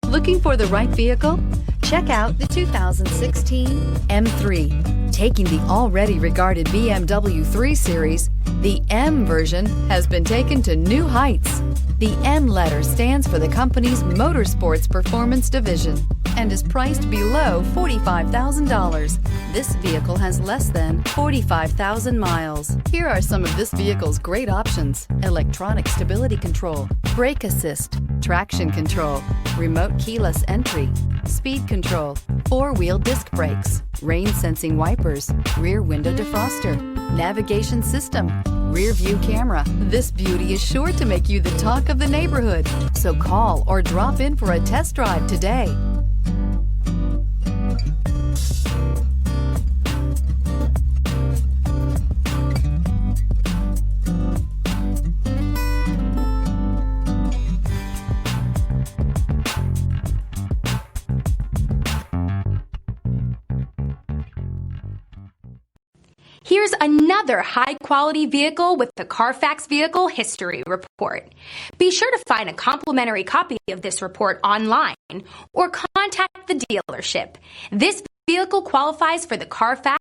Looking for the right vehicle? Check out the 2016 M3. Taking the already regarded BMW 3 Series, the M version has been taken to new heights. The M letter stands for the company's Motorsports Performance Division and is priced below $45,000. This vehicle has less than 45,000 miles. Here are some of this vehicle's great options: electronic stability control, brake assist, traction control, remote keyless entry, speed control, four-wheel disc brakes, rain-sensing wipers, rear window defroster, navigation system, rear view camera. This beauty is sure to make you the talk of the neighborhood. So call or drop in for a test drive today. Here's another high-quality vehicle with the Carfax Vehicle History Report. Be sure to find a complimentary copy of this report online or contact the dealership. This vehicle qualifies for the Carfax